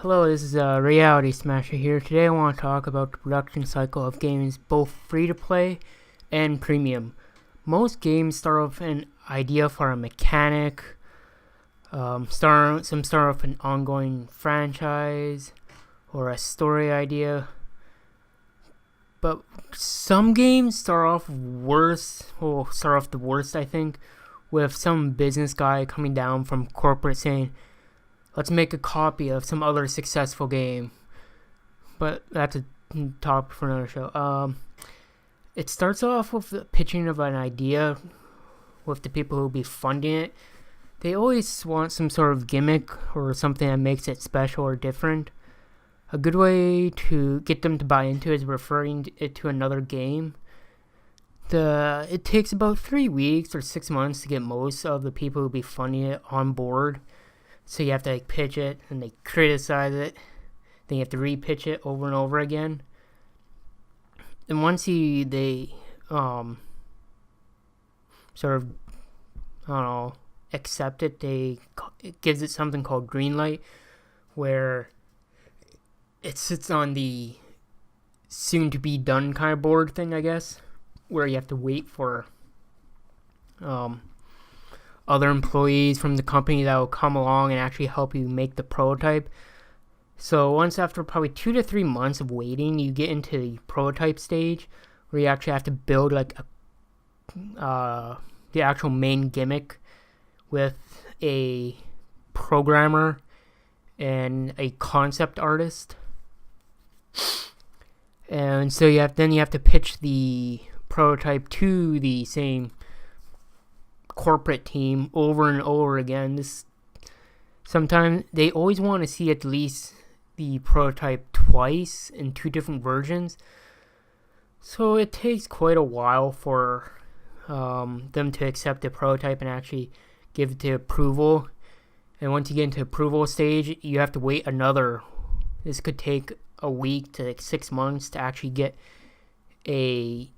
Hello, this is Reality Smasher here. Today I want to talk about the production cycle of games, both free-to-play and premium. Most games start off an idea for a mechanic, start off an ongoing franchise, or a story idea. But some games start off the worst, I think, with some business guy coming down from corporate saying, let's make a copy of some other successful game. But that's a topic for another show. It starts off with the pitching of an idea with the people who will be funding it. They always want some sort of gimmick or something that makes it special or different. A good way to get them to buy into it is referring it to another game. It takes about 3 weeks or 6 months to get most of the people who will be funding it on board. So you have to pitch it, and they criticize it. Then you have to re-pitch it over and over again. And once they accept it, it gives it something called green light, where it sits on the soon-to-be done kind of board thing, I guess, where you have to wait for other employees from the company that will come along and actually help you make the prototype. So once after probably 2 to 3 months of waiting, you get into the prototype stage where you actually have to build the actual main gimmick with a programmer and a concept artist. And so you have to pitch the prototype to the same corporate team over and over again. Sometimes they always want to see at least the prototype twice in 2 different versions. So it takes quite a while for them to accept the prototype and actually give it to approval. And once you get into approval stage, you have to wait this could take a week to 6 months to actually get a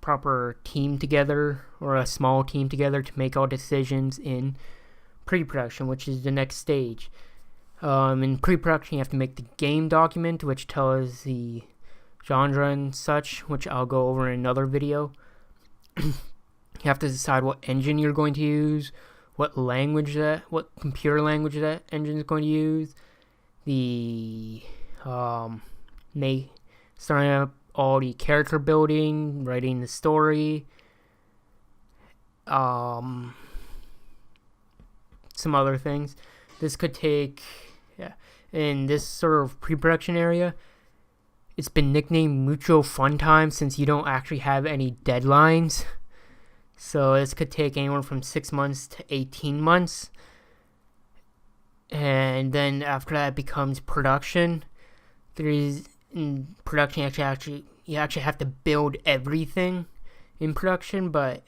proper team together or a small team together to make all decisions in pre-production, which is the next stage. In pre-production, you have to make the game document, which tells the genre and such, which I'll go over in another video. You have to decide what engine you're going to use, what computer language that engine is going to use, starting up all the character building, writing the story, some other things. This could take, in this sort of pre-production area, it's been nicknamed Mucho Fun Time since you don't actually have any deadlines. So this could take anywhere from 6 months to 18 months. And then after that becomes production. In production, you actually have to build everything in production, but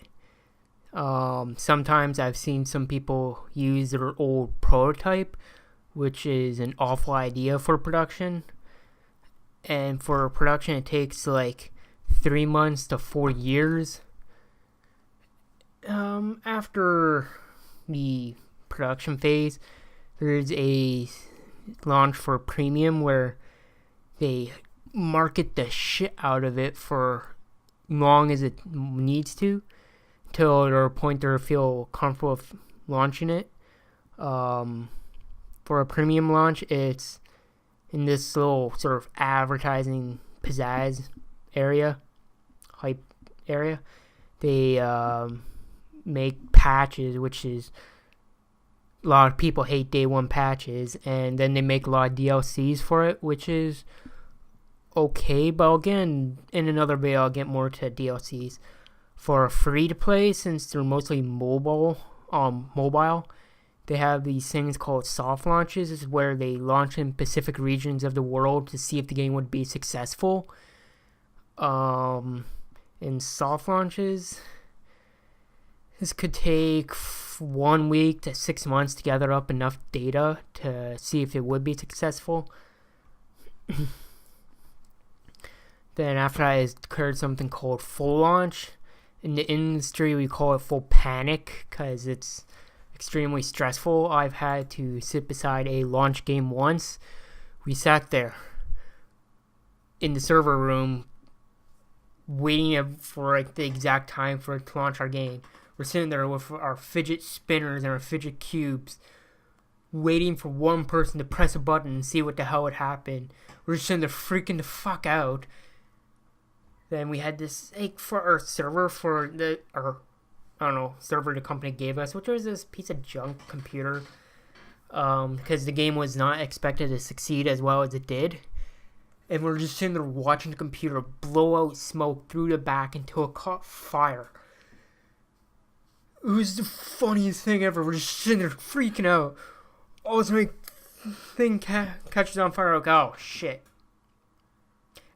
sometimes I've seen some people use their old prototype, which is an awful idea for production. And for production, it takes like 3 months to 4 years. After the production phase, there's a launch for premium where they market the shit out of it for long as it needs to, till a point they feel comfortable with launching it. For a premium launch, it's in this little sort of advertising pizzazz area, hype area. They make patches, which is a lot of people hate day one patches, and then they make a lot of DLCs for it, which is okay, but again, in another video I'll get more to DLCs. For free to play, since they're mostly mobile, they have these things called soft launches. This is where they launch in specific regions of the world to see if the game would be successful. In soft launches, this could take 1 week to 6 months to gather up enough data to see if it would be successful. Then after that is occurred something called full launch. In the industry, we call it full panic because it's extremely stressful. I've had to sit beside a launch game once We sat there in the server room waiting for like the exact time for it to launch our game. We're sitting there with our fidget spinners and our fidget cubes, waiting for one person to press a button and see what the hell would happen. We're just sitting there freaking the fuck out. Then we had this like for our server for server the company gave us, which was this piece of junk computer. Because the game was not expected to succeed as well as it did. And we're just sitting there watching the computer blow out smoke through the back until it caught fire. It was the funniest thing ever. We're just sitting there freaking out. All of a sudden, thing catches on fire. Like, oh shit.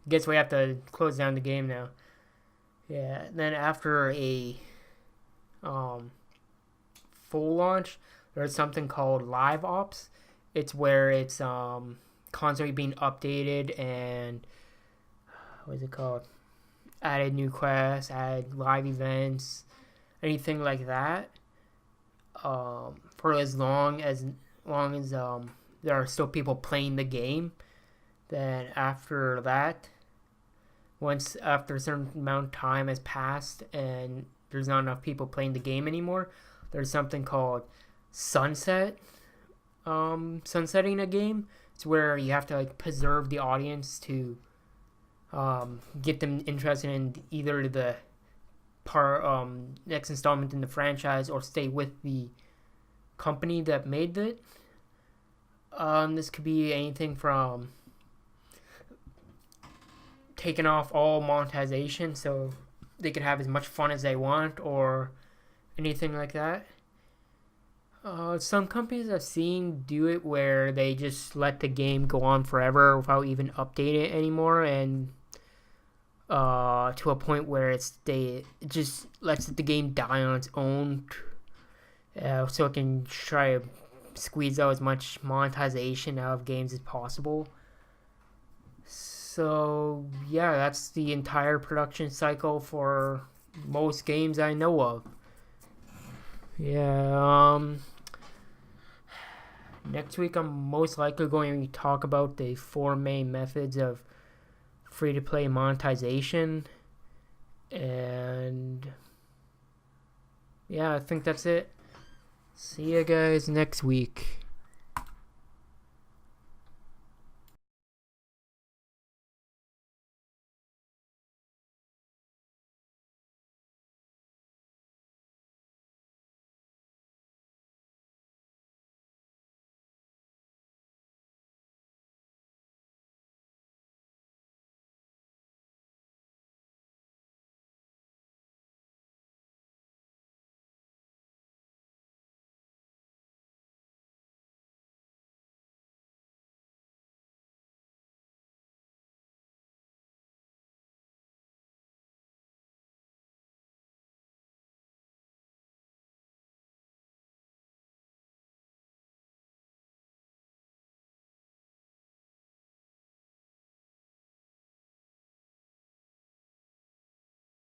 Guess we have to close down the game now. Yeah. Then after a full launch, there's something called live ops. It's where it's constantly being updated and what is it called? Added new quests, added live events, anything like that. For as long as there are still people playing the game. Then after that, after a certain amount of time has passed and there's not enough people playing the game anymore, there's something called sunsetting a game. It's where you have to like preserve the audience to get them interested in either the next installment in the franchise or stay with the company that made it. This could be anything from taking off all monetization so they can have as much fun as they want or anything like that. Some companies I've seen do it where they just let the game go on forever without even updating it anymore, and to a point where it just lets the game die on its own, so it can try to squeeze out as much monetization out of games as possible. So yeah, that's the entire production cycle for most games I know of. Yeah. Next week, I'm most likely going to talk about the 4 main methods of free-to-play monetization. And yeah, I think that's it. See you guys next week.